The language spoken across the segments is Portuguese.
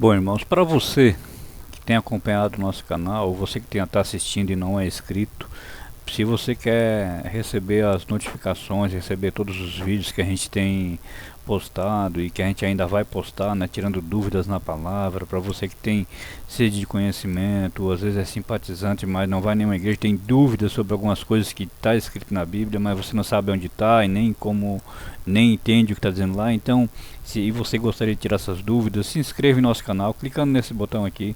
Bom, irmãos, para você que tem acompanhado o nosso canal, você que está assistindo e não é inscrito, se você quer receber as notificações, receber todos os vídeos que a gente tem postado e que a gente ainda vai postar, né, tirando dúvidas na palavra, para você que tem sede de conhecimento, ou às vezes é simpatizante, mas não vai em nenhuma igreja, tem dúvidas sobre algumas coisas que está escrito na Bíblia, mas você não sabe onde está e nem entende o que está dizendo lá. Então, se você gostaria de tirar essas dúvidas, se inscreva em nosso canal, clicando nesse botão aqui.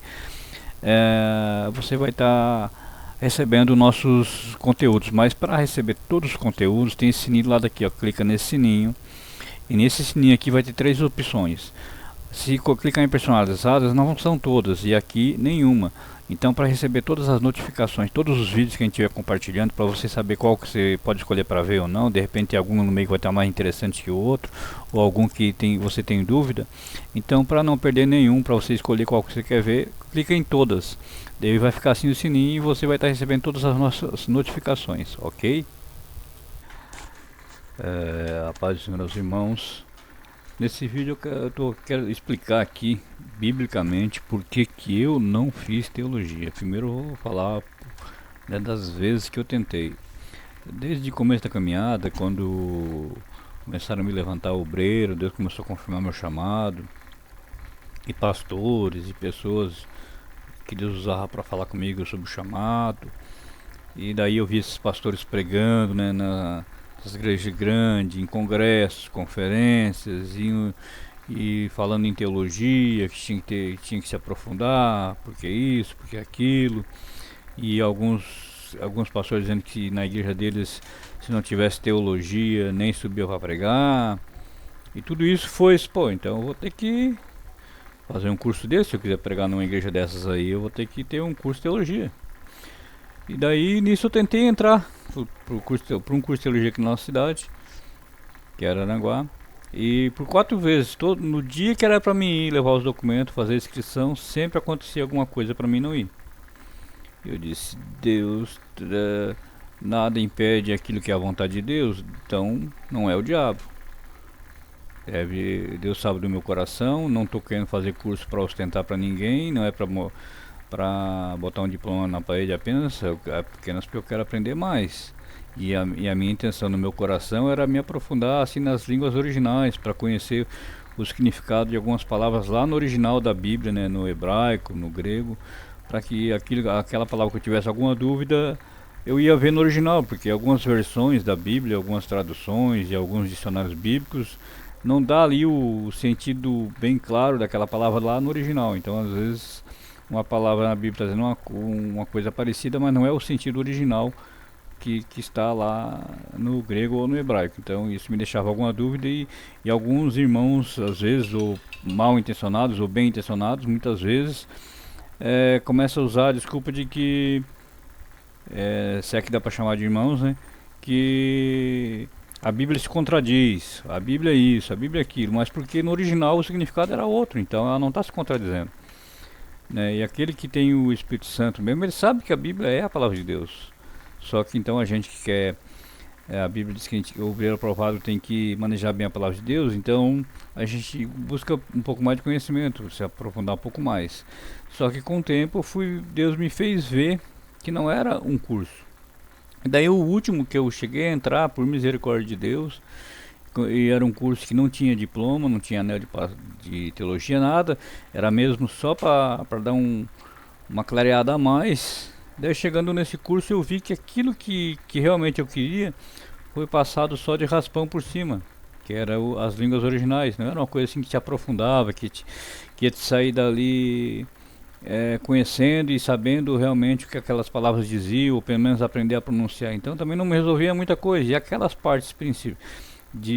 Você vai estar recebendo nossos conteúdos, mas para receber todos os conteúdos tem esse sininho lá daqui, ó. Clica nesse sininho e nesse sininho aqui vai ter três opções. Se clicar em personalizadas, não são todas, e aqui nenhuma. Então, para receber todas as notificações, todos os vídeos que a gente estiver compartilhando, para você saber qual que você pode escolher para ver ou não, de repente algum no meio que vai estar mais interessante que o outro, ou algum que você tem dúvida. Então, para não perder nenhum, para você escolher qual que você quer ver, clica em todas. Daí vai ficar assim o sininho e você vai estar recebendo todas as nossas notificações, ok? A paz do Senhor, meus irmãos. Nesse vídeo quero explicar aqui, biblicamente, por que eu não fiz teologia. Primeiro eu vou falar, né, das vezes que eu tentei. Desde o começo da caminhada, quando começaram a me levantar obreiro, Deus começou a confirmar meu chamado. E pastores e pessoas que Deus usava para falar comigo sobre o chamado. E daí eu vi esses pastores pregando, né, nas igrejas grandes, em congressos, conferências, e falando em teologia, que tinha que se aprofundar, porque isso, porque aquilo. E alguns pastores dizendo que na igreja deles, se não tivesse teologia, nem subia para pregar. E tudo isso foi, pô, então eu vou ter que fazer um curso desse. Se eu quiser pregar numa igreja dessas aí, eu vou ter que ter um curso de teologia. E daí nisso eu tentei entrar para um curso de teologia aqui na nossa cidade, que era Aranguá. E por 4 vezes, no dia que era para mim ir levar os documentos, fazer a inscrição, sempre acontecia alguma coisa para mim não ir. Eu disse, Deus, nada impede aquilo que é a vontade de Deus, então não é o diabo. Deus sabe do meu coração, não estou querendo fazer curso para ostentar para ninguém, não é para botar um diploma na parede apenas porque eu quero aprender mais. E a minha intenção no meu coração era me aprofundar assim nas línguas originais, para conhecer o significado de algumas palavras lá no original da Bíblia, né, no hebraico, no grego, para que aquela palavra que eu tivesse alguma dúvida, eu ia ver no original, porque algumas versões da Bíblia, algumas traduções e alguns dicionários bíblicos não dá ali o sentido bem claro daquela palavra lá no original. Então, às vezes, uma palavra na Bíblia está dizendo uma coisa parecida, mas não é o sentido original que está lá no grego ou no hebraico. Então, isso me deixava alguma dúvida, e alguns irmãos, às vezes, ou mal intencionados ou bem intencionados, muitas vezes, começam a usar a desculpa de que, se é que dá para chamar de irmãos, né, que a Bíblia se contradiz, a Bíblia é isso, a Bíblia é aquilo, mas porque no original o significado era outro, então ela não está se contradizendo, né? E aquele que tem o Espírito Santo mesmo, ele sabe que a Bíblia é a palavra de Deus. Só que então a gente que quer, a Bíblia diz que o obreiro aprovado tem que manejar bem a palavra de Deus, então a gente busca um pouco mais de conhecimento, se aprofundar um pouco mais. Só que com o tempo Deus me fez ver que não era um curso. Daí o último que eu cheguei a entrar, por misericórdia de Deus, e era um curso que não tinha diploma, não tinha anel de teologia, nada, era mesmo só para dar uma clareada a mais. Daí chegando nesse curso eu vi que aquilo que realmente eu queria foi passado só de raspão por cima, que era as línguas originais, não era uma coisa assim que te aprofundava, que ia te sair dali conhecendo e sabendo realmente o que aquelas palavras diziam, ou pelo menos aprender a pronunciar. Então também não me resolvia muita coisa. E aquelas partes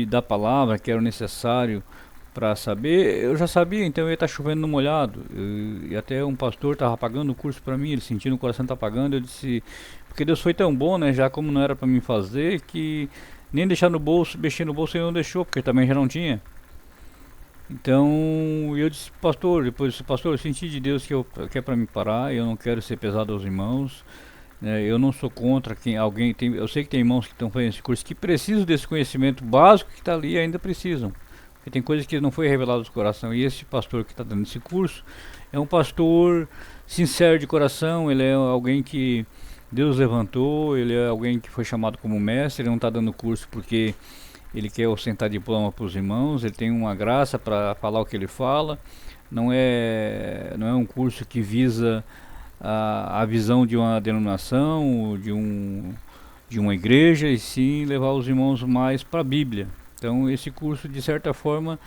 da palavra que eram necessário para saber, eu já sabia, então eu ia estar chovendo no molhado. E até um pastor estava pagando o curso para mim, ele sentiu no coração estar pagando. Eu disse, porque Deus foi tão bom, né, já como não era para mim fazer, que nem deixar no bolso, mexer no bolso ele não deixou, porque também já não tinha. Então eu disse, pastor, pastor, eu senti de Deus que é para me parar, eu não quero ser pesado aos irmãos, né? Eu não sou contra quem alguém tem, eu sei que tem irmãos que estão fazendo esse curso que precisam desse conhecimento básico que está ali e ainda precisam, Porque tem coisas que não foi revelado do coração. E esse pastor que está dando esse curso é um pastor sincero de coração, ele é alguém que Deus levantou, ele é alguém que foi chamado como mestre, ele não está dando curso porque ele quer ostentar diploma para os irmãos, ele tem uma graça para falar o que ele fala, não é um curso que visa a visão de uma denominação, de uma igreja, e sim levar os irmãos mais para a Bíblia. Então esse curso, de certa forma,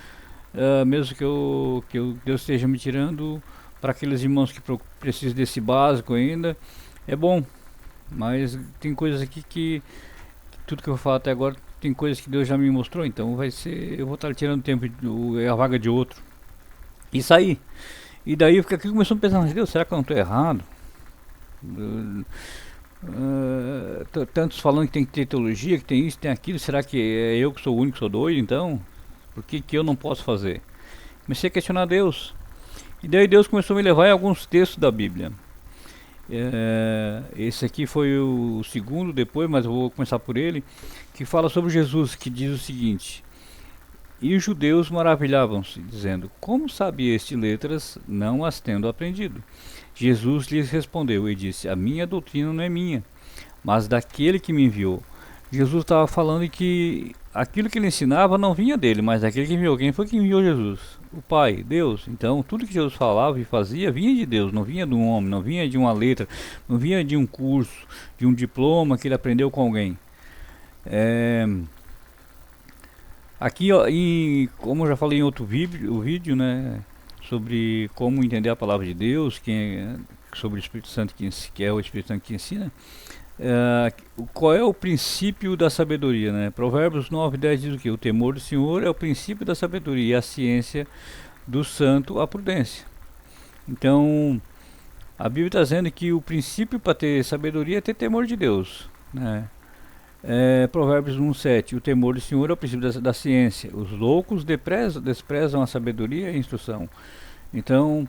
mesmo que Deus esteja me tirando, para aqueles irmãos que precisam desse básico ainda, é bom. Mas tem coisas aqui que tudo que eu vou falar até agora tem coisas que Deus já me mostrou, então eu vou estar tirando tempo a vaga de outro. Isso aí. E daí eu fiquei aqui começando a pensar, mas Deus, será que eu não estou errado? Tantos falando que tem que ter teologia, que tem isso, tem aquilo, será que é eu que sou o único que sou doido então? Por que eu não posso fazer? Comecei a questionar Deus. E daí Deus começou a me levar em alguns textos da Bíblia. Esse aqui foi o segundo depois, mas eu vou começar por ele, que fala sobre Jesus, que diz o seguinte: e os judeus maravilhavam-se, dizendo, como sabia este letras, não as tendo aprendido? Jesus lhes respondeu e disse, a minha doutrina não é minha, mas daquele que me enviou. Jesus estava falando que aquilo que ele ensinava não vinha dele, mas daquele que enviou. Quem foi que enviou Jesus? O Pai, Deus. Então tudo que Jesus falava e fazia vinha de Deus, não vinha de um homem, não vinha de uma letra, não vinha de um curso, de um diploma que ele aprendeu com alguém. Aqui, ó, como eu já falei em outro vídeo, né, sobre como entender a palavra de Deus, sobre o Espírito Santo que é o Espírito Santo que ensina. Qual é o princípio da sabedoria, né? Provérbios 9:10 diz o que? O temor do Senhor é o princípio da sabedoria e a ciência do santo a prudência. Então, a Bíblia está dizendo que o princípio para ter sabedoria é ter temor de Deus, né? Provérbios 1:7, o temor do Senhor é o princípio da ciência. Os loucos desprezam a sabedoria e a instrução. Então,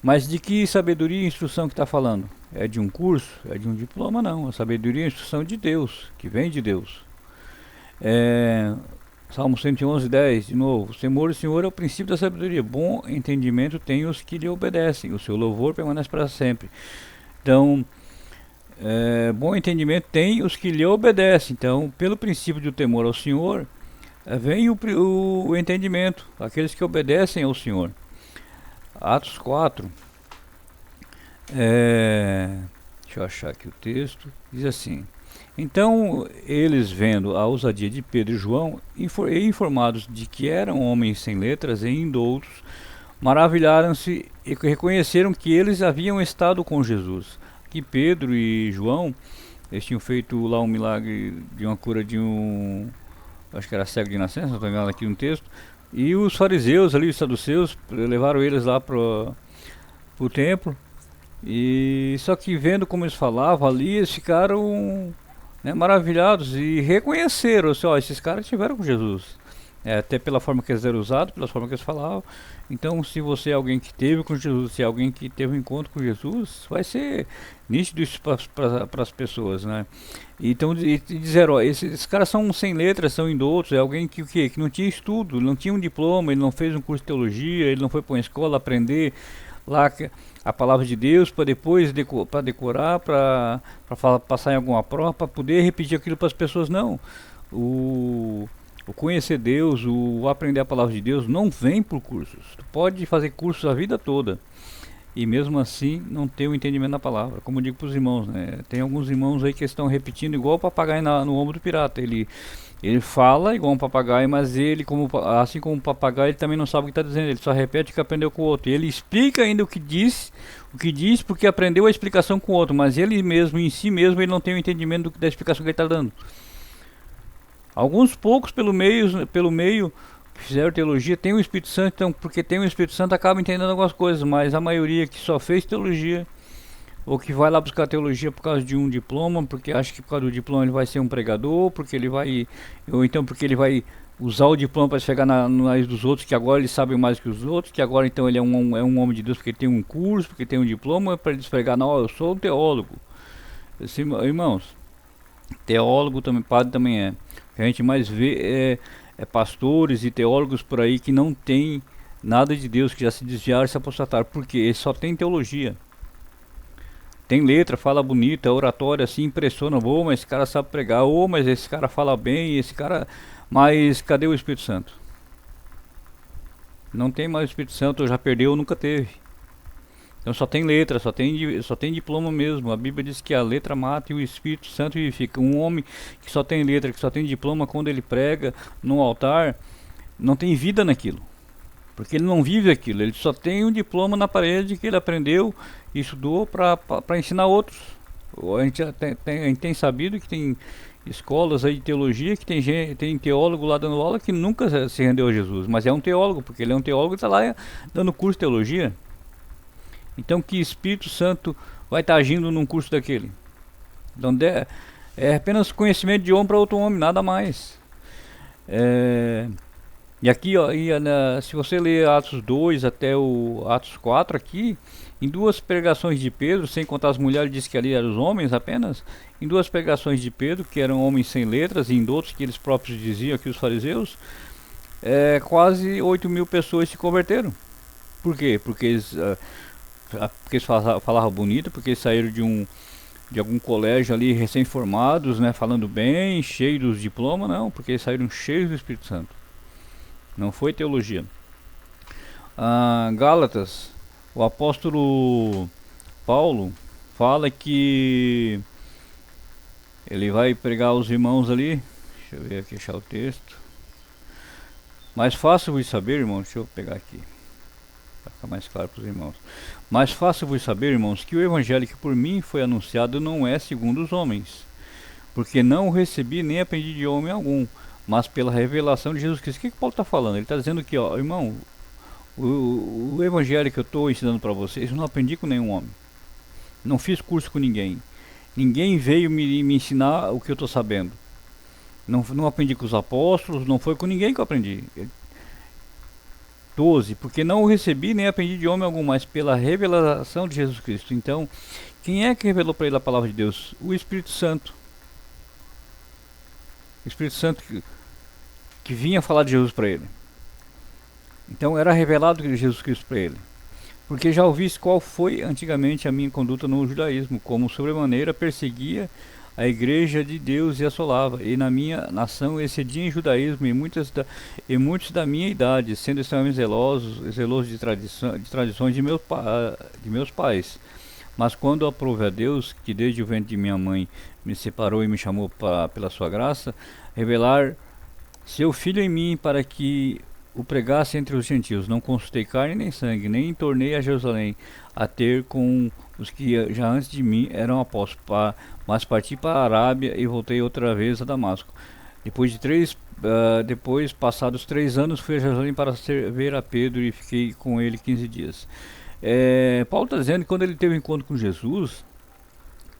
mas de que sabedoria e instrução que está falando? É de um curso? É de um diploma? Não. A sabedoria e a instrução de Deus, que vem de Deus. Salmo 111:10, de novo. O temor do Senhor é o princípio da sabedoria. Bom entendimento tem os que lhe obedecem. O seu louvor permanece para sempre. Então, bom entendimento tem os que lhe obedecem. Então, pelo princípio do temor ao Senhor, vem o entendimento. Aqueles que obedecem ao Senhor. Atos 4, deixa eu achar aqui o texto, diz assim: então eles, vendo a ousadia de Pedro e João, informados de que eram homens sem letras e indoutos, maravilharam-se e reconheceram que eles haviam estado com Jesus. Que Pedro e João, eles tinham feito lá um milagre de uma cura de acho que era cego de nascença, não estou enganado aqui no texto. E os fariseus ali, os saduceus, levaram eles lá pro templo. E só que vendo como eles falavam ali, eles ficaram, né, maravilhados e reconheceram, assim, ó, esses caras estiveram com Jesus. Até pela forma que eles eram usados, pela forma que eles falavam. Então, se você é alguém que teve com Jesus, se é alguém que teve um encontro com Jesus, vai ser nítido isso para as pessoas, né? Então, dizer, ó, esses caras são sem letras, são indoutos, é alguém que não tinha estudo, não tinha um diploma, ele não fez um curso de teologia, ele não foi para uma escola aprender lá a palavra de Deus para depois para decorar, para passar em alguma prova, para poder repetir aquilo para as pessoas. Não. O conhecer Deus, o aprender a palavra de Deus não vem por cursos. Tu pode fazer cursos a vida toda e mesmo assim não ter o entendimento da palavra. Como eu digo para os irmãos, né? Tem alguns irmãos aí que estão repetindo igual o papagaio no ombro do pirata. Ele fala igual um papagaio, mas ele, assim como o papagaio, ele também não sabe o que está dizendo. Ele só repete o que aprendeu com o outro. Ele explica ainda o que diz porque aprendeu a explicação com o outro, mas ele mesmo, em si mesmo, ele não tem o entendimento da explicação que ele está dando. Alguns poucos pelo meio que fizeram teologia tem o Espírito Santo, então porque tem o Espírito Santo acaba entendendo algumas coisas, mas a maioria que só fez teologia ou que vai lá buscar teologia por causa de um diploma, porque acha que por causa do diploma ele vai ser um pregador, ou então porque ele vai usar o diploma para chegar no nariz dos outros, que agora eles sabem mais que os outros, que agora então ele é um homem de Deus porque ele tem um curso, porque tem um diploma, para ele pregar, não, eu sou um teólogo. Irmãos, teólogo também, padre também é. O que a gente mais vê pastores e teólogos por aí que não tem nada de Deus, que já se desviaram e se apostataram, porque eles só tem teologia. Tem letra, fala bonito, é oratória assim, impressiona, ô, mas esse cara sabe pregar, ô, mas esse cara fala bem, esse cara. Mas cadê o Espírito Santo? Não tem mais o Espírito Santo, ou já perdeu, ou nunca teve. Então só tem letra, só tem diploma mesmo. A Bíblia diz que a letra mata e o Espírito Santo vivifica. Um homem que só tem letra, que só tem diploma, quando ele prega no altar, não tem vida naquilo. Porque ele não vive aquilo, ele só tem um diploma na parede que ele aprendeu e estudou para ensinar outros. A gente tem sabido que tem escolas aí de teologia que tem teólogo lá dando aula que nunca se rendeu a Jesus, mas é um teólogo, porque ele é um teólogo e está lá dando curso de teologia. Então que Espírito Santo vai estar agindo num curso daquele? Então é apenas conhecimento de homem para outro homem, nada mais. E aqui, ó, se você ler Atos 2 até o Atos 4 aqui, em duas pregações de Pedro, sem contar as mulheres, diz que ali eram os homens apenas, em duas pregações de Pedro, que eram homens sem letras, e em outros que eles próprios diziam aqui, os fariseus, quase 8.000 pessoas se converteram. Por quê? Porque eles falavam bonito, porque eles saíram de algum colégio ali recém-formados, né, falando bem, cheios dos diplomas, não, porque eles saíram cheios do Espírito Santo. Não foi teologia. Gálatas, o apóstolo Paulo fala que ele vai pregar aos irmãos ali. Deixa eu ver aqui, achar o texto. Mais fácil vos saber, irmãos, deixa eu pegar aqui, para ficar mais claro para os irmãos. Mais fácil vos saber, irmãos, que o evangelho que por mim foi anunciado não é segundo os homens, porque não o recebi nem aprendi de homem algum, mas pela revelação de Jesus Cristo. O que Paulo está falando? Ele está dizendo que, ó, irmão, o evangelho que eu estou ensinando para vocês, eu não aprendi com nenhum homem. Não fiz curso com ninguém. Ninguém veio me ensinar o que eu estou sabendo. Não aprendi com os apóstolos, não foi com ninguém que eu aprendi. 12. Porque não o recebi nem aprendi de homem algum, mas pela revelação de Jesus Cristo. Então, quem é que revelou para ele a palavra de Deus? O Espírito Santo. O Espírito Santo que vinha falar de Jesus para ele. Então era revelado de Jesus Cristo para ele. Porque já ouviste qual foi antigamente a minha conduta no judaísmo, como sobremaneira perseguia a igreja de Deus e assolava, e na minha nação excedia em judaísmo e muitos da minha idade, sendo extremamente zelosos de tradições de meus pais. Mas quando aprove a Deus, que desde o ventre de minha mãe me separou e me chamou pela sua graça, revelar seu filho em mim para que o pregasse entre os gentios, não consultei carne nem sangue, nem tornei a Jerusalém a ter com os que já antes de mim eram apóstolos, mas parti para a Arábia e voltei outra vez a Damasco. Depois, passados 3 anos, fui a Jerusalém para ver a Pedro e fiquei com ele 15 dias. Paulo está dizendo que quando ele teve um encontro com Jesus,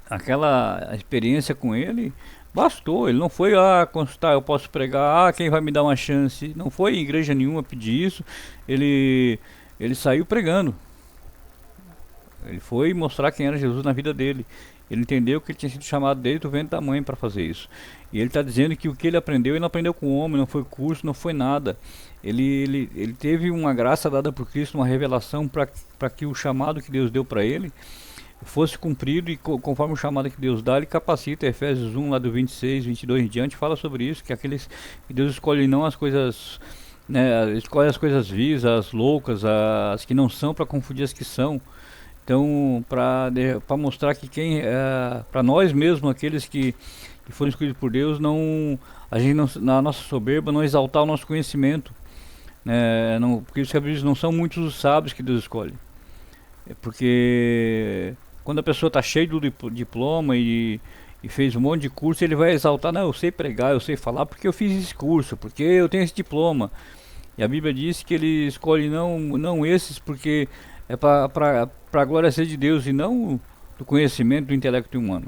aquela experiência com ele bastou. Ele não foi consultar, eu posso pregar, quem vai me dar uma chance. Não foi em igreja nenhuma pedir isso. Ele saiu pregando. Ele foi mostrar quem era Jesus na vida dele. Ele entendeu que ele tinha sido chamado desde o ventre da mãe para fazer isso. E ele está dizendo que o que ele não aprendeu com o homem, não foi curso, não foi nada. Ele teve uma graça dada por Cristo, uma revelação para que o chamado que Deus deu para ele fosse cumprido, e conforme o chamado que Deus dá, ele capacita. Efésios 1, lá do 26, 22 em diante, fala sobre isso, que aqueles que Deus escolhe não as coisas, né, escolhe as coisas vis, as loucas, as que não são, para confundir as que são. Então, para mostrar que para nós mesmos, aqueles que foram escolhidos por Deus, a gente não, na nossa soberba, não exaltar o nosso conhecimento, né, porque isso que a Bíblia diz, não são muitos os sábios que Deus escolhe. Porque quando a pessoa está cheia do diploma e fez um monte de curso, ele vai exaltar, não, eu sei pregar, eu sei falar porque eu fiz esse curso, porque eu tenho esse diploma. E a Bíblia diz que ele escolhe não esses porque é para a glória ser de Deus e não do conhecimento, do intelecto humano.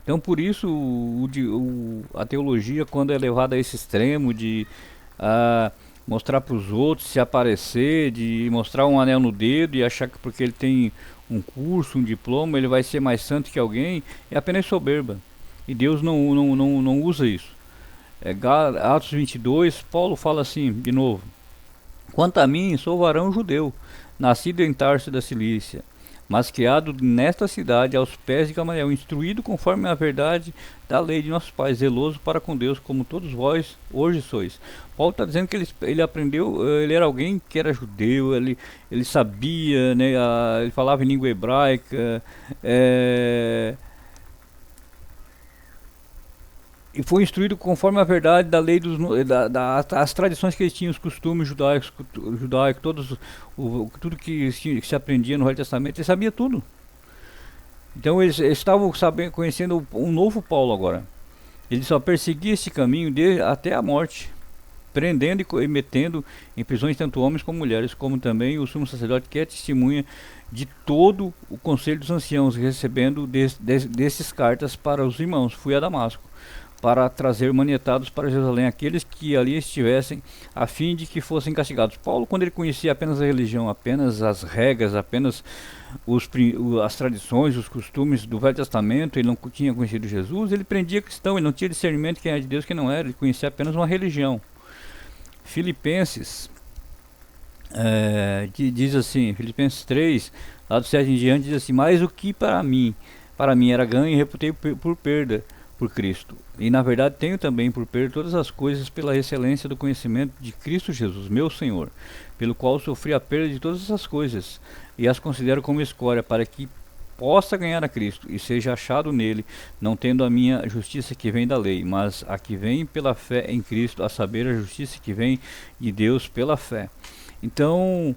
Então por isso a teologia, quando é levada a esse extremo de mostrar para os outros, se aparecer, de mostrar um anel no dedo e achar que porque ele tem um curso, um diploma, ele vai ser mais santo que alguém, é apenas soberba. E Deus não usa isso. Atos 22, Paulo fala assim, de novo: quanto a mim, sou varão judeu, nascido em Tarso da Cilícia, mas criado nesta cidade aos pés de Gamaliel, instruído conforme a verdade da lei de nossos pais, zeloso para com Deus, como todos vós hoje sois. Paulo está dizendo que ele aprendeu, ele era alguém que era judeu, ele sabia, né, ele falava em língua hebraica, é, e foi instruído conforme a verdade da lei das tradições que eles tinham, os costumes judaicos, tudo que se aprendia no Velho Testamento, ele sabia tudo. Então eles estavam sabendo, conhecendo um novo Paulo agora. Ele só perseguia esse caminho até a morte, prendendo e metendo em prisões tanto homens como mulheres, como também o sumo sacerdote, que é testemunha de todo o conselho dos anciãos, recebendo desses cartas para os irmãos. Fui a Damasco para trazer manietados para Jerusalém aqueles que ali estivessem, a fim de que fossem castigados. Paulo, quando ele conhecia apenas a religião, apenas as regras, apenas as tradições, os costumes do Velho Testamento, ele não tinha conhecido Jesus, ele prendia cristão, ele não tinha discernimento quem era de Deus e quem não era, ele conhecia apenas uma religião. Filipenses diz assim, Filipenses 3, lá do 7 em diante, diz assim: mas o que para mim era ganho, e reputei por perda por Cristo. E na verdade tenho também por perda todas as coisas pela excelência do conhecimento de Cristo Jesus, meu Senhor, pelo qual sofri a perda de todas essas coisas, e as considero como escória, para que possa ganhar a Cristo, e seja achado nele, não tendo a minha justiça que vem da lei, mas a que vem pela fé em Cristo, a saber, a justiça que vem de Deus pela fé. Então,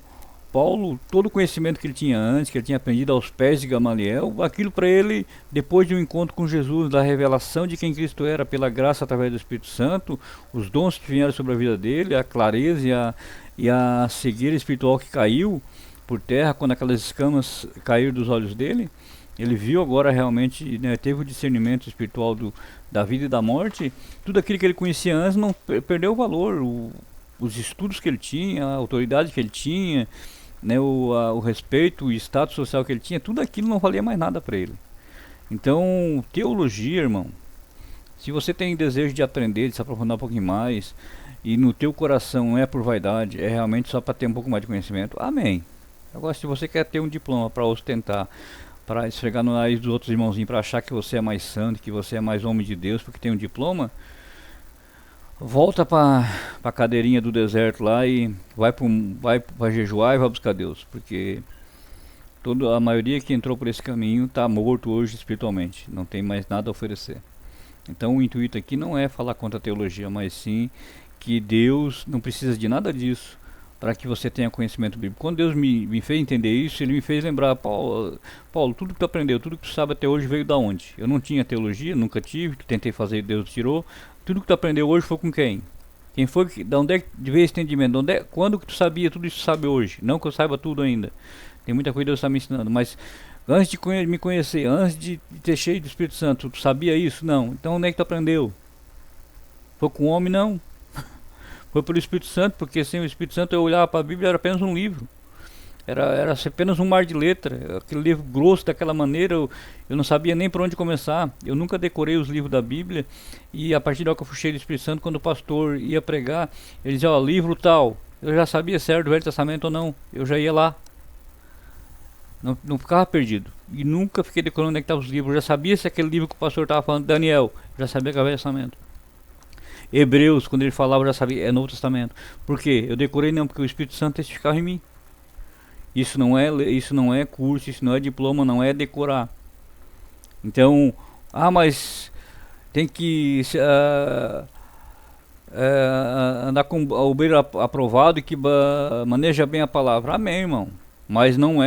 Paulo, todo o conhecimento que ele tinha antes, que ele tinha aprendido aos pés de Gamaliel, aquilo para ele, depois de um encontro com Jesus, da revelação de quem Cristo era, pela graça através do Espírito Santo, os dons que vieram sobre a vida dele, a clareza e a cegueira espiritual que caiu por terra quando aquelas escamas caíram dos olhos dele, ele viu agora realmente, né, teve o discernimento espiritual da vida e da morte. Tudo aquilo que ele conhecia antes não perdeu o valor, os estudos que ele tinha, a autoridade que ele tinha, né, o respeito, o status social que ele tinha, tudo aquilo não valia mais nada para ele. Então, teologia, irmão, se você tem desejo de aprender, de se aprofundar um pouquinho mais, e no teu coração é por vaidade, é realmente só para ter um pouco mais de conhecimento, amém. Agora, se você quer ter um diploma para ostentar, para esfregar no nariz dos outros irmãozinhos, para achar que você é mais santo, que você é mais homem de Deus porque tem um diploma, volta para a cadeirinha do deserto lá e vai para jejuar e vai buscar Deus, porque a maioria que entrou por esse caminho está morto hoje espiritualmente, não tem mais nada a oferecer. Então o intuito aqui não é falar contra a teologia, mas sim que Deus não precisa de nada disso para que você tenha conhecimento bíblico. Quando Deus me fez entender isso, ele me fez lembrar: Paulo, tudo que tu aprendeu, tudo que tu sabe até hoje veio da onde? Eu não tinha teologia, nunca tive, tentei fazer e Deus tirou. Tudo que tu aprendeu hoje foi com quem? Quem foi que, da onde é que veio esse entendimento? Quando que tu sabia tudo isso que sabe hoje? Não que eu saiba tudo ainda. Tem muita coisa que Deus está me ensinando, mas antes de me conhecer, antes de ter cheio do Espírito Santo, tu sabia isso? Não. Então onde é que tu aprendeu? Foi com o homem? Não. Foi pelo Espírito Santo, porque sem o Espírito Santo eu olhava para a Bíblia, era apenas um livro. Era apenas um mar de letra, aquele livro grosso daquela maneira, eu não sabia nem por onde começar. Eu nunca decorei os livros da Bíblia, e a partir da hora que eu fui cheio do Espírito Santo, quando o pastor ia pregar, ele dizia: ó, livro tal. Eu já sabia se era do Velho Testamento ou não, eu já ia lá. Não ficava perdido. E nunca fiquei decorando onde é que estavam os livros. Eu já sabia se aquele livro que o pastor estava falando, Daniel, já sabia que era Velho Testamento. Hebreus, quando ele falava, eu já sabia, é Novo Testamento. Por quê? Eu decorei não, porque o Espírito Santo testificava em mim. Isso não é curso, isso não é diploma, não é decorar. Então, mas tem que andar com o obreiro aprovado e que maneja bem a palavra. Amém, irmão. Mas não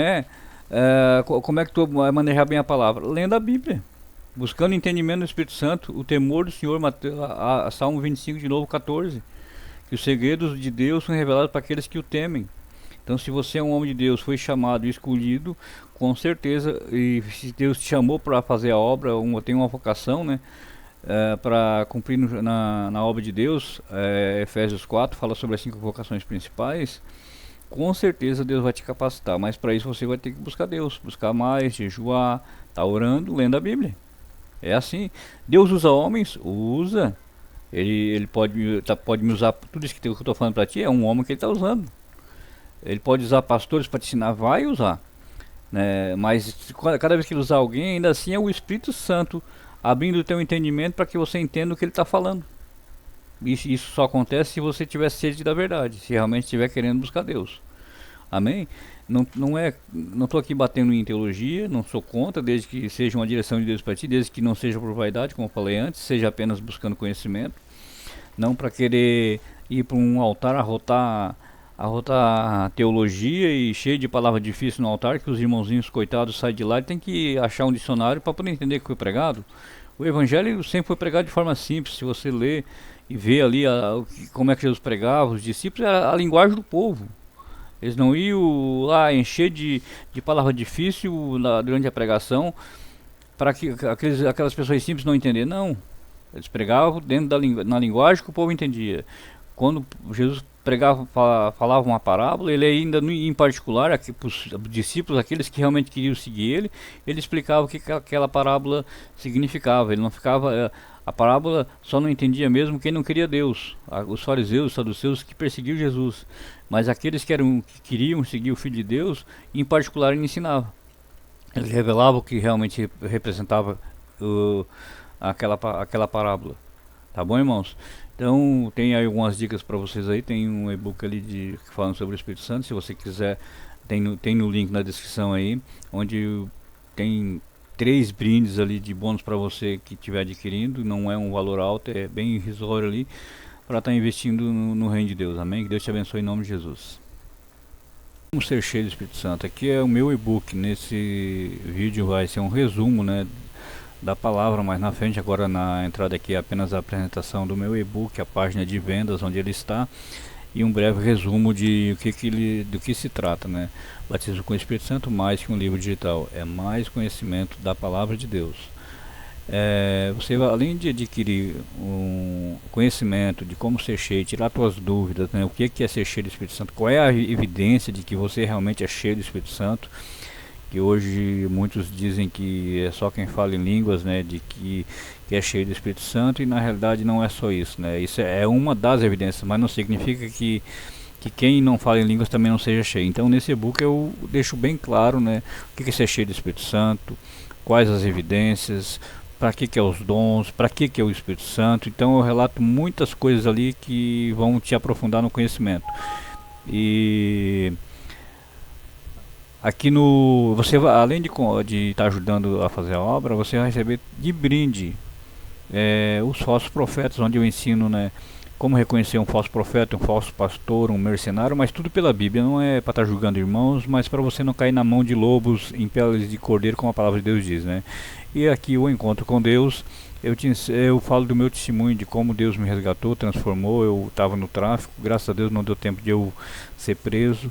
como é que tu vai manejar bem a palavra? Lendo a Bíblia, buscando entendimento do Espírito Santo, o temor do Senhor, Salmo 25 de novo 14, que os segredos de Deus são revelados para aqueles que o temem. Então, se você é um homem de Deus, foi chamado e escolhido, com certeza, e se Deus te chamou para fazer a obra, tem uma vocação, né, para cumprir na obra de Deus, Efésios 4 fala sobre as 5 vocações principais, com certeza Deus vai te capacitar, mas para isso você vai ter que buscar Deus, buscar mais, jejuar, tá orando, lendo a Bíblia. É assim. Deus usa homens? Usa. Ele pode me usar, tudo isso que eu estou falando para ti é um homem que ele está usando. Ele pode usar pastores para te ensinar, vai usar, né? Mas cada vez que ele usar alguém, ainda assim é o Espírito Santo abrindo o teu entendimento para que você entenda o que ele está falando. Isso só acontece se você tiver sede da verdade, se realmente estiver querendo buscar Deus. Amém? Não estou aqui batendo em teologia, não sou contra, desde que seja uma direção de Deus para ti, desde que não seja por vaidade, como eu falei antes, seja apenas buscando conhecimento, não para querer ir para um altar arrotar teologia e cheio de palavra difícil no altar, que os irmãozinhos coitados saem de lá e tem que achar um dicionário para poder entender o que foi pregado. O evangelho sempre foi pregado de forma simples. Se você ler e ver ali como é que Jesus pregava, os discípulos, era a linguagem do povo. Eles não iam lá encher de palavra difícil durante a pregação para que aquelas pessoas simples não entenderem. Não, eles pregavam dentro na linguagem que o povo entendia. Quando Jesus pregava, falava uma parábola, ele ainda em particular, para os discípulos, aqueles que realmente queriam seguir ele explicava o que aquela parábola significava. Ele não ficava... A parábola só não entendia mesmo quem não queria Deus. Os fariseus, os saduceus que perseguiam Jesus. Mas aqueles que queriam seguir o Filho de Deus, em particular ele ensinava. Ele revelava o que realmente representava aquela parábola. Tá bom, irmãos? Então, tem aí algumas dicas para vocês aí. Tem um e-book ali falando sobre o Espírito Santo. Se você quiser, tem no link na descrição aí, onde tem 3 brindes ali de bônus para você que estiver adquirindo. Não é um valor alto, é bem irrisório ali, para estar investindo no reino de Deus. Amém? Que Deus te abençoe em nome de Jesus. Como ser cheio do Espírito Santo? Aqui é o meu e-book. Nesse vídeo vai ser um resumo, né, da palavra, mas na frente, agora na entrada aqui, é apenas a apresentação do meu e-book, a página de vendas onde ele está, e um breve resumo de do que se trata, né? Batismo com o Espírito Santo, mais que um livro digital, é mais conhecimento da palavra de Deus. Você, além de adquirir um conhecimento de como ser cheio, tirar suas dúvidas, né? O que é ser cheio do Espírito Santo, qual é a evidência de que você realmente é cheio do Espírito Santo, que hoje muitos dizem que é só quem fala em línguas, né, de que é cheio do Espírito Santo, e na realidade não é só isso, né? Isso é uma das evidências, mas não significa que quem não fala em línguas também não seja cheio. Então nesse e-book eu deixo bem claro, né, o que é ser cheio do Espírito Santo, quais as evidências, para que é os dons, para que é o Espírito Santo. Então eu relato muitas coisas ali que vão te aprofundar no conhecimento. E aqui você além de estar ajudando a fazer a obra, você vai receber de brinde os falsos profetas, onde eu ensino, né, como reconhecer um falso profeta, um falso pastor, um mercenário, mas tudo pela Bíblia. Não é para estar julgando irmãos, mas para você não cair na mão de lobos em peles de cordeiro, como a palavra de Deus diz, né? E aqui o encontro com Deus, eu falo do meu testemunho, de como Deus me resgatou, transformou. Eu estava no tráfico, graças a Deus não deu tempo de eu ser preso.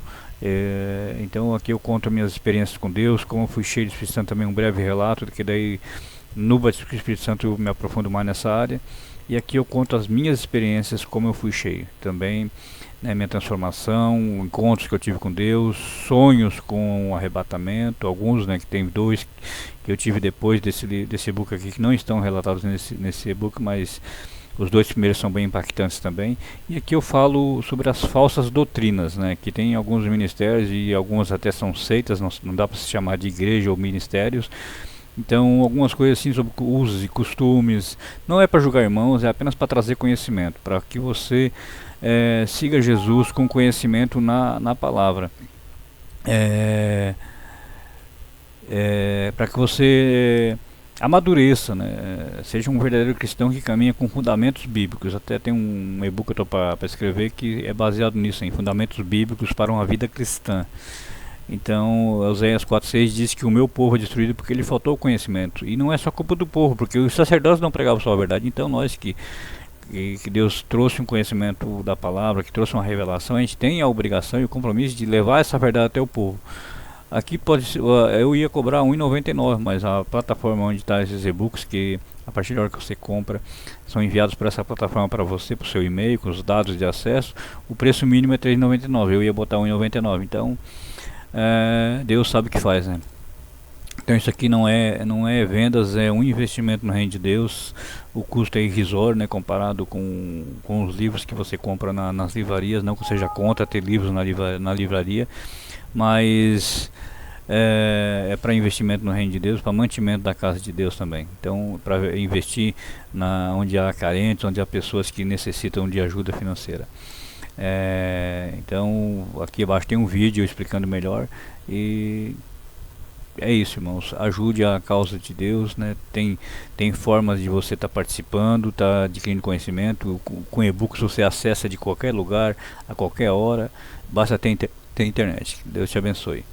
Então aqui eu conto minhas experiências com Deus, como eu fui cheio do Espírito Santo, também um breve relato, que daí no batismo com o Espírito Santo eu me aprofundo mais nessa área. E aqui eu conto as minhas experiências, como eu fui cheio também, né, minha transformação, encontros que eu tive com Deus, sonhos com arrebatamento, alguns, né, que tem 2 que eu tive depois desse e-book aqui, que não estão relatados nesse e-book, mas os 2 primeiros são bem impactantes também. E aqui eu falo sobre as falsas doutrinas, né, que tem alguns ministérios, e algumas até são seitas, não dá para se chamar de igreja ou ministérios. Então, algumas coisas assim sobre usos e costumes. Não é para julgar irmãos, é apenas para trazer conhecimento, para que você siga Jesus com conhecimento na palavra. Para que você amadureça, né? Seja um verdadeiro cristão que caminha com fundamentos bíblicos. Até tem um e-book que eu estou para escrever que é baseado nisso, em fundamentos bíblicos para uma vida cristã. Então, Oséias 4:6 diz que o meu povo é destruído porque lhe faltou conhecimento. E não é só culpa do povo, porque os sacerdotes não pregavam só a verdade. Então nós que Deus trouxe um conhecimento da palavra, que trouxe uma revelação, a gente tem a obrigação e o compromisso de levar essa verdade até o povo. Aqui eu ia cobrar R$1,99, mas a plataforma onde está esses e-books, que a partir da hora que você compra, são enviados para essa plataforma para você, para o seu e-mail, com os dados de acesso, o preço mínimo é R$3,99, eu ia botar R$1,99, então Deus sabe o que faz, né? Então isso aqui não é vendas, é um investimento no reino de Deus. O custo é irrisório, né, comparado com os livros que você compra nas livrarias. Não que seja contra ter livros na livraria, mas é para investimento no reino de Deus, para mantimento da casa de Deus também. Então, para investir onde há carentes, onde há pessoas que necessitam de ajuda financeira. Então, aqui abaixo tem um vídeo explicando melhor. E é isso, irmãos. Ajude a causa de Deus, né? Tem formas de você estar participando, estar adquirindo conhecimento. Com e-books você acessa de qualquer lugar, a qualquer hora. Basta ter internet. Deus te abençoe.